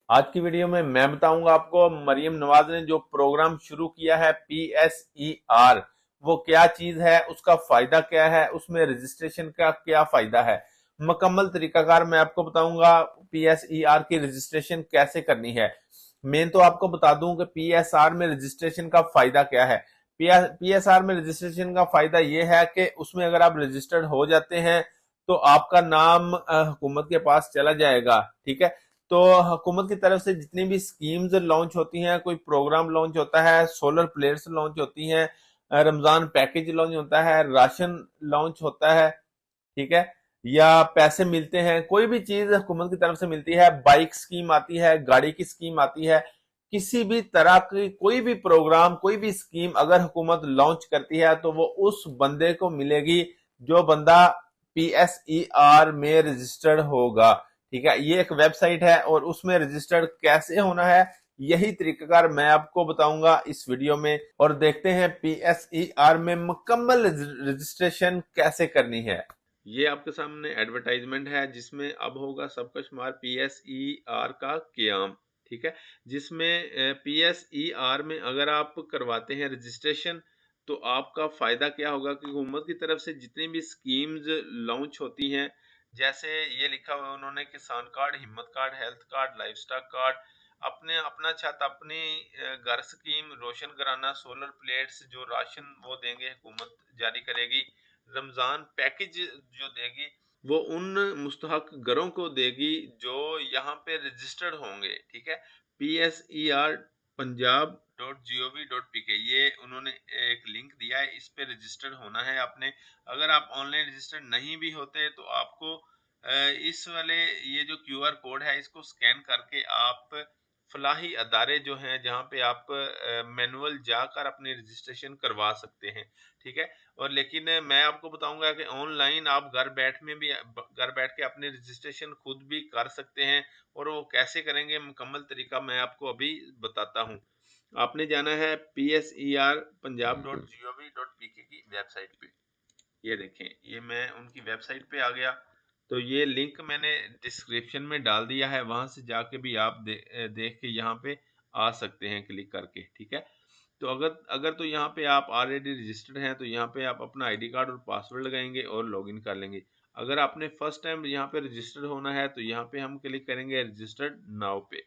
आज की वीडियो में मैं बताऊंगा आपको मरियम नवाज ने जो प्रोग्राम शुरू किया है PSER, वो क्या चीज है, उसका फायदा क्या है, उसमें रजिस्ट्रेशन का क्या फायदा है। मुकम्मल तरीकाकार मैं आपको बताऊंगा PSER की रजिस्ट्रेशन कैसे करनी है। मेन तो आपको बता दूं कि PSR में रजिस्ट्रेशन का फायदा क्या है। PSR में रजिस्ट्रेशन का फायदा यह है कि उसमें अगर आप रजिस्टर्ड हो जाते हैं तो आपका नाम हुकूमत के पास चला जाएगा। ठीक है, तो हुकूमत की तरफ से जितनी भी स्कीम्स लॉन्च होती हैं, कोई प्रोग्राम लॉन्च होता है, सोलर प्लेट्स लॉन्च होती हैं, रमजान पैकेज लॉन्च होता है, राशन लॉन्च होता है, ठीक है, या पैसे मिलते हैं, कोई भी चीज हुकूमत की तरफ से मिलती है, बाइक स्कीम आती है, गाड़ी की स्कीम आती है, किसी भी तरह की कोई भी प्रोग्राम, कोई भी स्कीम अगर हुकूमत लॉन्च करती है तो वो उस बंदे को मिलेगी जो बंदा PSER में रजिस्टर्ड होगा। ठीक है, ये एक वेबसाइट है और उसमें रजिस्टर्ड कैसे होना है यही तरीकाकार मैं आपको बताऊंगा इस वीडियो में। और देखते हैं PSER में मुकम्मल रजिस्ट्रेशन कैसे करनी है। ये आपके सामने एडवर्टाइजमेंट है जिसमें अब होगा सबका शुमार PSER का क्याम। ठीक है, जिसमें PSER में अगर आप करवाते हैं रजिस्ट्रेशन तो आपका फायदा क्या होगा कि हुकूमत की तरफ से जितनी भी स्कीम्स लॉन्च होती हैं, जैसे ये लिखा हुआ है उन्होंने किसान कार्ड, हिम्मत card, health card, livestock card, अपने अपना छत अपनी घर स्कीम, रोशन कराना, सोलर प्लेट्स जो राशन वो देंगे हुकूमत जारी करेगी, रमजान पैकेज जो देगी वो उन मुस्तहक घरों को देगी जो यहाँ पे रजिस्टर्ड होंगे। ठीक है, PSER punjab.gov.pk ये उन्होंने एक लिंक दिया है, इस पे रजिस्टर्ड होना है आपने। अगर आप ऑनलाइन रजिस्टर्ड नहीं भी होते तो आपको इस वाले ये जो QR कोड है इसको स्कैन करके आप फलाही अदारे जो हैं जहाँ पे आप मैनुअल जाकर अपनी रजिस्ट्रेशन करवा सकते हैं। ठीक है, और लेकिन मैं आपको बताऊंगा कि ऑनलाइन आप घर बैठ के अपनी रजिस्ट्रेशन खुद भी कर सकते हैं। और वो कैसे करेंगे मुकम्मल तरीका मैं आपको अभी बताता हूँ। आपने जाना है PSER punjab.gov.pk की वेबसाइट पे। ये देखें, ये मैं उनकी वेबसाइट पे आ गया, तो ये लिंक मैंने डिस्क्रिप्शन में डाल दिया है, वहां से जाके भी आप देख के यहाँ पे आ सकते हैं क्लिक करके। ठीक है, तो अगर अगर तो यहाँ पे आप ऑलरेडी रजिस्टर्ड हैं तो यहाँ पे आप अपना ID कार्ड और पासवर्ड लगाएंगे और लॉगिन कर लेंगे। अगर आपने फर्स्ट टाइम यहाँ पे रजिस्टर्ड होना है तो यहाँ पे हम क्लिक करेंगे रजिस्टर्ड नाउ पे।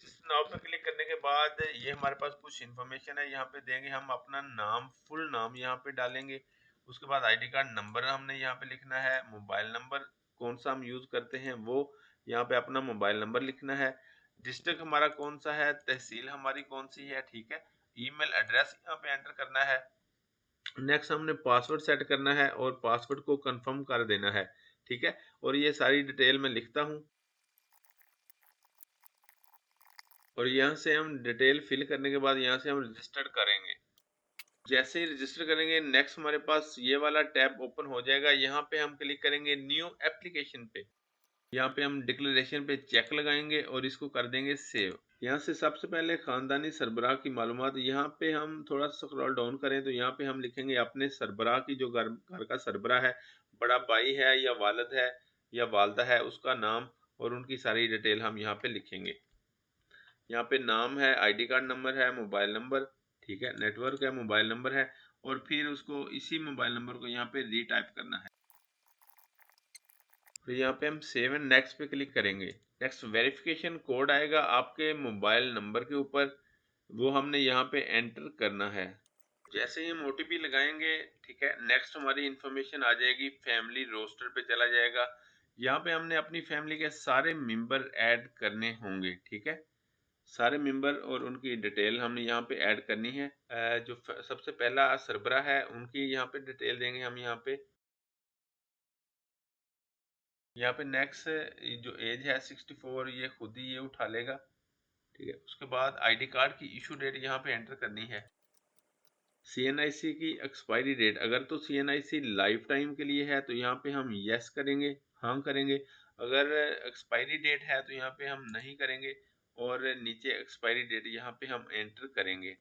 जिस नाव पे क्लिक करने के बाद ये हमारे पास कुछ इन्फॉर्मेशन है, यहाँ पे देंगे हम अपना नाम, फुल नाम यहाँ पे डालेंगे। उसके बाद ID कार्ड नंबर हमने यहाँ पे लिखना है, मोबाइल नंबर कौन सा हम यूज करते हैं वो यहाँ पे अपना मोबाइल नंबर लिखना है, डिस्ट्रिक्ट हमारा कौन सा है, तहसील हमारी कौन सी है। ठीक है, ईमेल एड्रेस यहाँ पे एंटर करना है। नेक्स्ट हमने पासवर्ड सेट करना है और पासवर्ड को कंफर्म कर देना है। ठीक है, और ये सारी डिटेल मैं लिखता हूँ और यहाँ से हम डिटेल फिल करने के बाद यहाँ से हम रजिस्टर करेंगे। जैसे ही रजिस्टर करेंगे नेक्स्ट हमारे पास ये वाला टैब ओपन हो जाएगा। यहाँ पे हम क्लिक करेंगे न्यू एप्लीकेशन पे। यहाँ पे हम डिक्लेरेशन पे चेक लगाएंगे और इसको कर देंगे सेव। यहाँ से सबसे पहले खानदानी सरबराह की मालूमात, यहाँ पे हम थोड़ा सा स्क्रॉल डाउन करें तो यहाँ पे हम लिखेंगे अपने सरबराह की, जो घर का सरबराह है, बड़ा भाई है या वालिद है या वालदा है, उसका नाम और उनकी सारी डिटेल हम यहाँ पे लिखेंगे। यहाँ पे नाम है, ID कार्ड नंबर है, मोबाइल नंबर, ठीक है, नेटवर्क है, मोबाइल नंबर है, और फिर उसको इसी मोबाइल नंबर को यहाँ पे रीटाइप करना है। फिर यहाँ पे हम सेव एंड नेक्स्ट पे क्लिक करेंगे। नेक्स्ट वेरिफिकेशन कोड आएगा आपके मोबाइल नंबर के ऊपर, वो हमने यहाँ पे एंटर करना है। जैसे ही हम OTP लगाएंगे, ठीक है, नेक्स्ट हमारी इंफॉर्मेशन आ जाएगी, फैमिली रोस्टर पे चला जाएगा। यहाँ पे हमने अपनी फैमिली के सारे मेंबर ऐड करने होंगे। ठीक है, सारे मेंबर और उनकी डिटेल हमने यहाँ पे ऐड करनी है। जो सबसे पहला सरबरा है उनकी यहाँ पे डिटेल देंगे हम यहाँ पे नेक्स्ट जो एज है 64, ये खुद ही ये उठा लेगा। ठीक है, उसके बाद ID कार्ड की इशू डेट यहाँ पे एंटर करनी है। CNIC की एक्सपायरी डेट, अगर तो CNIC लाइफ टाइम के लिए है तो यहाँ पे हम यस करेंगे, हाँ करेंगे। अगर एक्सपायरी डेट है तो यहाँ पे हम नहीं करेंगे और नीचे एक्सपायरी डेट यहाँ पे हम एंटर करेंगे।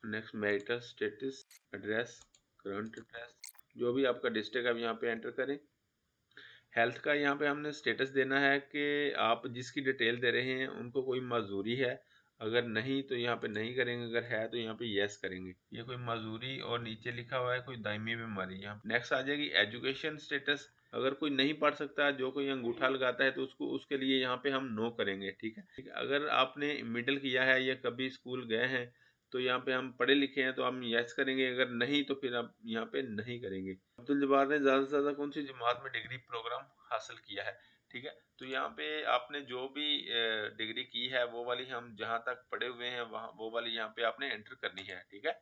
Next marital status, address, current address, जो भी आपका डिस्ट्रिक्ट है यहाँ पे एंटर करें। हेल्थ का यहाँ पे हमने स्टेटस देना है कि आप जिसकी डिटेल दे रहे हैं उनको कोई मजदूरी है, अगर नहीं तो यहाँ पे नहीं करेंगे, अगर है तो यहाँ पे यस करेंगे। ये कोई मजदूरी और नीचे लिखा हुआ है कोई दायमी बीमारी। यहाँ नेक्स्ट आ जाएगी एजुकेशन स्टेटस। अगर कोई नहीं पढ़ सकता, जो कोई अंगूठा लगाता है, तो उसको उसके लिए यहाँ पे हम नो करेंगे। ठीक है। अगर आपने मिडिल किया है या कभी स्कूल गए हैं तो यहाँ पे हम पढ़े लिखे हैं तो हम यस करेंगे, अगर नहीं तो फिर आप यहाँ पे नहीं करेंगे। अब्दुल जब्बार ने ज़्यादा से ज़्यादा कौन सी जमात में डिग्री प्रोग्राम हासिल किया है। ठीक है, तो यहाँ पे आपने जो भी डिग्री की है वो वाली हम जहाँ तक पढ़े हुए हैं वहाँ वो वाली यहाँ पे आपने एंटर करनी है। ठीक है।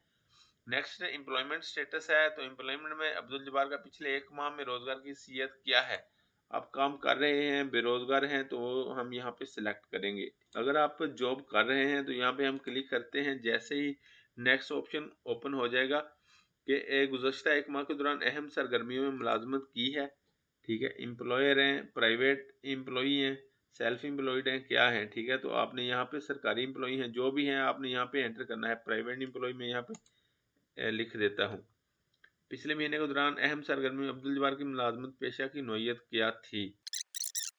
नेक्स्ट एम्प्लॉयमेंट स्टेटस है, तो एम्प्लॉयमेंट में अब्दुल जब्बार का पिछले 1 माह में रोजगार की हैसियत क्या है। आप काम कर रहे हैं, बेरोजगार हैं, तो वो हम यहाँ पे सिलेक्ट करेंगे। अगर आप जॉब कर रहे हैं तो यहाँ पे हम क्लिक करते हैं। जैसे ही नेक्स्ट ऑप्शन ओपन हो जाएगा कि गुज़श्ता 1 माह के दौरान अहम सरगर्मियों में मुलाजमत की है। ठीक है, एम्प्लॉयर हैं, प्राइवेट एम्प्लॉई हैं, सेल्फ एम्प्लॉयड हैं, क्या है। ठीक है, तो आपने यहाँ पे सरकारी एम्प्लॉई हैं, जो भी हैं आपने यहाँ पे एंटर करना है। प्राइवेट एम्प्लॉय में यहाँ पे लिख देता हूँ। पिछले महीने के दौरान अहम सरगर्मी में अब्दुल जब्बार की मुलाजमत पेशा की नौयत क्या थी।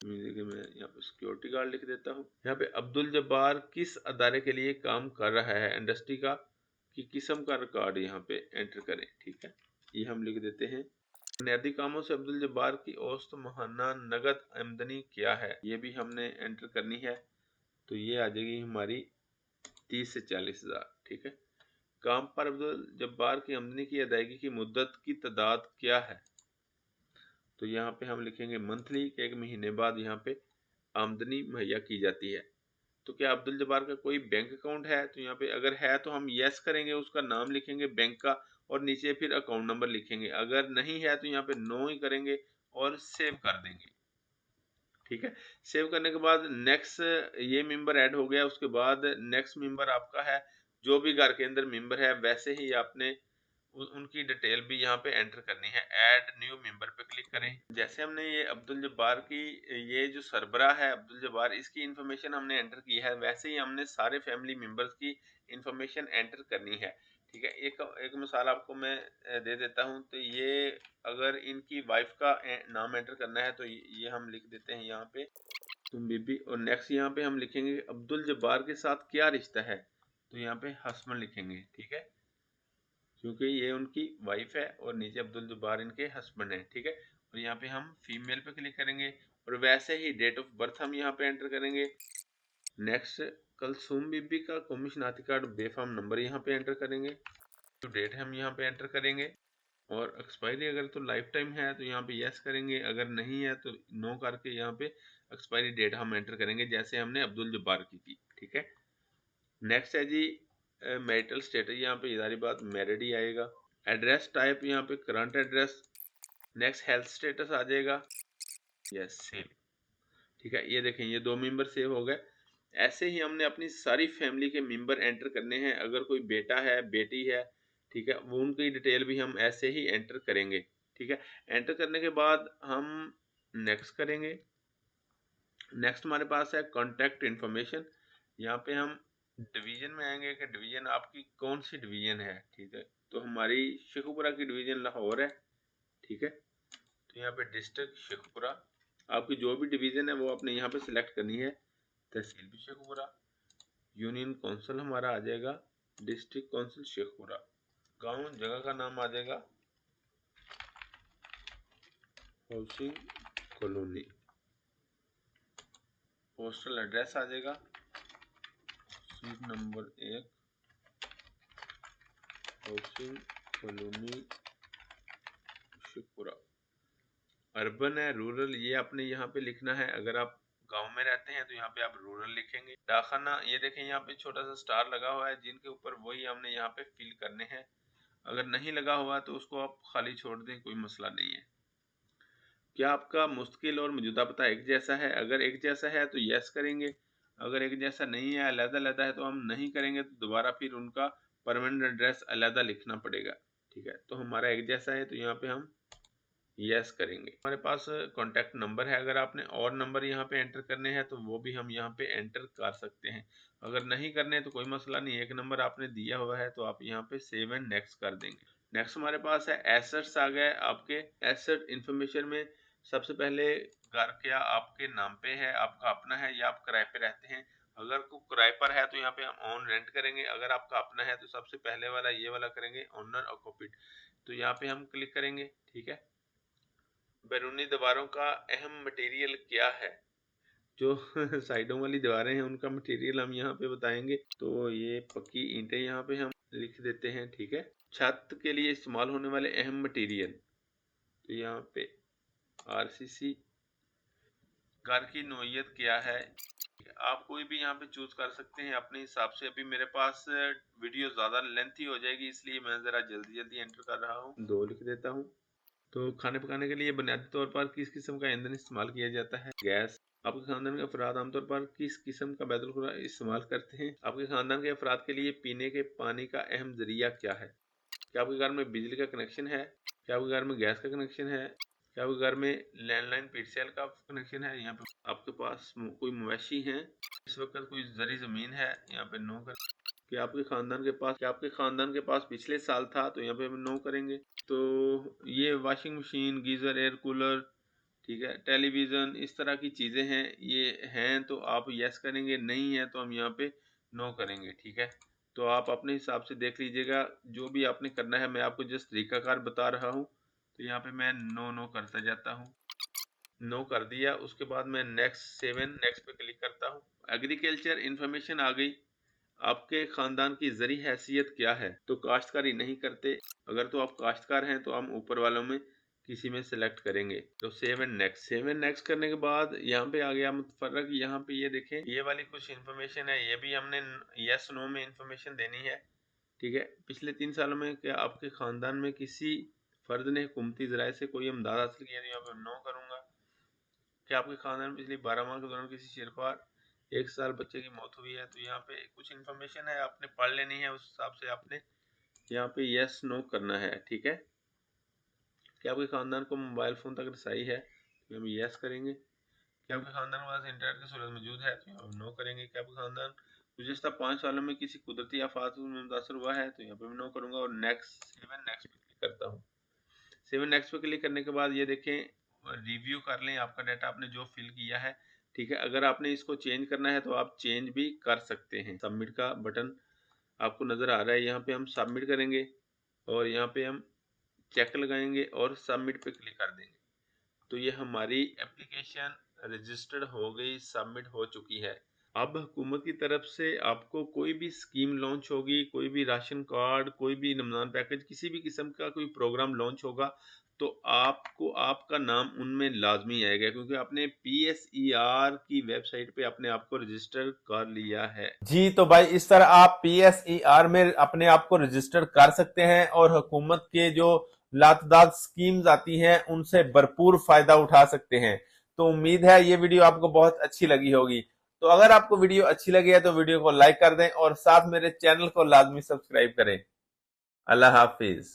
मैं यहाँ पे सिक्योरिटी गार्ड लिख देता हूँ। यहाँ पे अब्दुल जब्बार किस अदारे के लिए काम कर रहा है, इंडस्ट्री का की किस्म का रिकॉर्ड यहाँ पे एंटर करें। ठीक है, ये हम लिख देते हैं। बुनियादी कामों से अब्दुल जब्बार की औसत माहाना नगद आमदनी क्या है, ये भी हमने एंटर करनी है। तो ये आ जाएगी हमारी 30 से 40 हज़ार। ठीक है। काम पर अब्दुल जब्बार की आमदनी की अदायगी की मुद्दत की तादाद क्या है, तो यहाँ पे हम लिखेंगे मंथली, एक महीने बाद यहाँ पे आमदनी मुहैया की जाती है। तो क्या अब्दुल जब्बार का कोई बैंक अकाउंट है, तो यहाँ पे अगर है तो हम यस करेंगे, उसका नाम लिखेंगे बैंक का और नीचे फिर अकाउंट नंबर लिखेंगे। अगर नहीं है तो यहाँ पे नो ही करेंगे और सेव कर देंगे। ठीक है, सेव करने के बाद नेक्स्ट, ये मेंबर ऐड हो गया। उसके बाद नेक्स्ट मेंबर आपका है, जो भी घर के अंदर मेंबर है वैसे ही आपने उनकी डिटेल भी यहाँ पे एंटर करनी है। ऐड न्यू मेंबर पे क्लिक करें। जैसे हमने ये अब्दुल जब्बार की, ये जो सरबरा है अब्दुल जब्बार, इसकी इंफॉर्मेशन हमने एंटर की है, वैसे ही हमने सारे फैमिली मेंबर्स की इंफॉर्मेशन एंटर करनी है। ठीक है, एक मिसाल आपको मैं दे देता हूँ। तो ये अगर इनकी वाइफ का नाम एंटर करना है तो ये हम लिख देते हैं यहाँ पे तुम बीबी। और नेक्स्ट यहाँ पे हम लिखेंगे अब्दुल जब्बार के साथ क्या रिश्ता है, तो यहाँ पे हस्बैंड लिखेंगे। ठीक है, क्योंकि ये उनकी वाइफ है और नीचे अब्दुल जब्बार इनके हस्बैंड है। ठीक है, और यहाँ पे हम फीमेल पे क्लिक करेंगे और वैसे ही डेट ऑफ बर्थ हम यहाँ पे एंटर करेंगे। नेक्स्ट, कलसूम बीबी का कौमी शनाख्ती कार्ड बेफाम नंबर यहाँ पे एंटर करेंगे। तो डेट हम यहाँ पे एंटर करेंगे और एक्सपायरी अगर तो लाइफ टाइम है तो यहाँ पे यस करेंगे, अगर नहीं है तो नो करके यहाँ पे एक्सपायरी डेट हम एंटर करेंगे, जैसे हमने अब्दुल जब्बार की थी। ठीक है। नेक्स्ट है जी मैरिटल स्टेटस, यहाँ पे इदारी बात मैरिड ही आएगा। एड्रेस टाइप यहाँ पे current address. Next health status आ जाएगा, यस सेम। ठीक है, ये देखें ये 2 मेंबर सेव हो गए। ऐसे ही हमने अपनी सारी फैमिली के मेंबर एंटर करने हैं। अगर कोई बेटा है, बेटी है, ठीक है, वो उनकी डिटेल भी हम ऐसे ही एंटर करेंगे। ठीक है, एंटर करने के बाद हम नेक्स्ट करेंगे। नेक्स्ट हमारे पास है कॉन्टैक्ट इन्फॉर्मेशन। यहाँ पे हम डिवीजन में आएंगे कि डिवीजन आपकी कौन सी डिवीजन है। ठीक है, तो हमारी शेखुपुरा की डिवीजन लाहौर है। ठीक है, तो यहाँ पे डिस्ट्रिक्ट शेखुपुरा, आपकी जो भी डिवीजन है वो आपने यहाँ पे सिलेक्ट करनी है। तहसील भी शेखुपुरा, यूनियन काउंसिल हमारा आ जाएगा डिस्ट्रिक्ट काउंसिल शेखुपुरा, गांव जगह का नाम आ जाएगा हाउसिंग कॉलोनी, पोस्टल एड्रेस आ जाएगा seat number 1 housing colony Sheikhpura. Urban है, रूरल, ये आपने यहाँ पे लिखना है। अगर आप गांव में रहते हैं तो यहाँ पे आप रूरल लिखेंगे। डाकखाना, ये देखें यहाँ पे छोटा सा स्टार लगा हुआ है, जिनके ऊपर वही हमने यहाँ पे फिल करने हैं। अगर नहीं लगा हुआ तो उसको आप खाली छोड़ दें, कोई मसला नहीं है। क्या आपका मुस्तकिल और मौजूदा पता एक जैसा है, अगर एक जैसा है तो यस करेंगे, अगर एक जैसा नहीं है, अलग अलग है, तो हम नहीं करेंगे। तो दोबारा फिर उनका परमानेंट एड्रेस अलग लिखना पड़ेगा। ठीक है, तो हमारा एक जैसा है तो यहाँ पे हम यस करेंगे। हमारे पास कॉन्टैक्ट नंबर है, अगर आपने और नंबर यहाँ पे एंटर करने हैं तो वो भी हम यहाँ पे एंटर कर सकते हैं। अगर नहीं करने तो कोई मसला नहीं, एक नंबर आपने दिया हुआ है तो आप यहाँ पे सेव एंड नेक्स्ट कर देंगे। नेक्स्ट हमारे पास है एसेट्स आ गए आपके। एसेट इंफॉर्मेशन में सबसे पहले घर क्या आपके नाम पे है, आपका अपना है या आप किराए पे रहते हैं। अगर को किराए पर है तो यहाँ पे हम ऑन रेंट करेंगे, अगर आपका अपना है तो सबसे पहले वाला ये वाला करेंगे ओनर ऑक्यूपिड। तो यहाँ पे हम क्लिक करेंगे, ठीक है। बैरूनी दीवारों का अहम मटेरियल क्या है, जो साइडों वाली दीवारें हैं उनका मटेरियल हम यहाँ पे बताएंगे। तो ये पक्की ईंटें यहाँ पे हम लिख देते हैं, ठीक है। छत के लिए इस्तेमाल होने वाले अहम मटेरियल, तो यहाँ पे आरसीसी। घर की नोयत क्या है, आप कोई भी यहाँ पे चूज कर सकते हैं अपने हिसाब से। अभी मेरे पास वीडियो ज्यादा लेंथी हो जाएगी, इसलिए मैं जरा जल्दी जल्दी एंटर कर रहा हूँ, 2 लिख देता हूँ। तो खाने पकाने के लिए बुनियादी तौर पर किस किस्म का ईंधन इस्तेमाल किया जाता है, गैस। आपके खानदान के अफराद आमतौर पर किस किस्म का बैतुल खुला इस्तेमाल करते हैं। आपके खानदान के अफराद के लिए पीने के पानी का अहम जरिया क्या है। क्या आपके घर में बिजली का कनेक्शन है, क्या आपके घर में गैस का कनेक्शन है, क्या आपके घर में लैंडलाइन पीडीएल का कनेक्शन है। यहाँ पे आपके पास कोई मवेशी है, इस वक्त कोई जरी जमीन है, यहाँ पे नो कर। क्या आपके खानदान के पास पिछले साल था, तो यहाँ पे हम नो करेंगे। तो ये washing machine, geyser, air cooler, ठीक है, टेलीविज़न, इस तरह की चीज़ें हैं, ये हैं तो आप यस करेंगे, नहीं है तो हम यहाँ पे नो करेंगे, ठीक है। तो आप अपने हिसाब से देख लीजिएगा, जो भी आपने करना है। मैं आपको जस्ट तरीकाकार बता रहा हूँ। तो यहाँ पे मैं नो नो करता जाता हूँ, नो कर दिया। उसके बाद मैं नेक्स्ट 7 नेक्स्ट पे क्लिक करता हूँ। एग्रीकल्चर इन्फॉर्मेशन आ गई। आपके खानदान की जरी हैसियत क्या है, तो काश्तकारी नहीं करते। अगर तो आप काश्तकार हैं तो हम ऊपर वालों में किसी में सेलेक्ट करेंगे। तो सेव एंड नेक्स्ट करने के बाद यहाँ पे आ गया मुतफर्रक। यहाँ पे ये देखें, ये वाली कुछ इन्फॉर्मेशन है, ये भी हमने यस नो में इन्फॉर्मेशन देनी है, ठीक है। पिछले 3 सालों में क्या आपके खानदान में किसी फर्द ने हुकूमती ज़राए से कोई इमदाद हासिल किया, तो यहाँ पर नो करूँगा। क्या आपके खानदान में पिछले 12 माह के दौरान किसी शेरख्वार 1 साल बच्चे की मौत हुई है, तो यहाँ पे कुछ इन्फॉर्मेशन है, आपने पढ़ लेनी है, उस हिसाब से आपने यहाँ पे यस नो करना है, ठीक है। क्या आपके खानदान को मोबाइल फ़ोन तक रसाई है, तो हम यस करेंगे। क्या आपके खानदान के पास इंटरनेट की सहूलत मौजूद है, तो हम नो करेंगे। क्या आपका खानदान गुज़िश्ता 5 सालों में किसी कुदरती आफात में मुतासर हुआ है, तो यहाँ पे मैं नो करूँगा और सेवन नेक्स्ट पे क्लिक करता हूँ। 7 नेक्स्ट पे क्लिक करने के बाद ये देखें, रिव्यू कर लें आपका डाटा आपने जो फिल किया है, ठीक है। अगर आपने इसको चेंज करना है तो आप चेंज भी कर सकते हैं। सबमिट का बटन आपको नज़र आ रहा है, यहाँ पे हम सबमिट करेंगे और यहाँ पे हम चेक लगाएंगे और सबमिट पे क्लिक कर देंगे। तो ये हमारी एप्लीकेशन रजिस्टर्ड हो गई, सबमिट हो चुकी है। अब हुकूमत की तरफ से आपको कोई भी स्कीम लॉन्च होगी, कोई भी राशन कार्ड, कोई भी रमज़ान पैकेज, किसी भी किस्म का कोई प्रोग्राम लॉन्च होगा, तो आपको आपका नाम उनमें लाजमी आएगा, क्योंकि आपने PSER की वेबसाइट पे अपने आप को रजिस्टर कर लिया है। जी तो भाई, इस तरह आप PSER में अपने आप को रजिस्टर कर सकते हैं और हुकूमत के जो लातदाद स्कीम्स आती हैं उनसे भरपूर फायदा उठा सकते हैं। तो उम्मीद है ये वीडियो आपको बहुत अच्छी लगी होगी। तो अगर आपको वीडियो अच्छी लगी है तो वीडियो को लाइक कर दें और साथ मेरे चैनल को लाजमी सब्सक्राइब करें। अल्लाह हाफिज।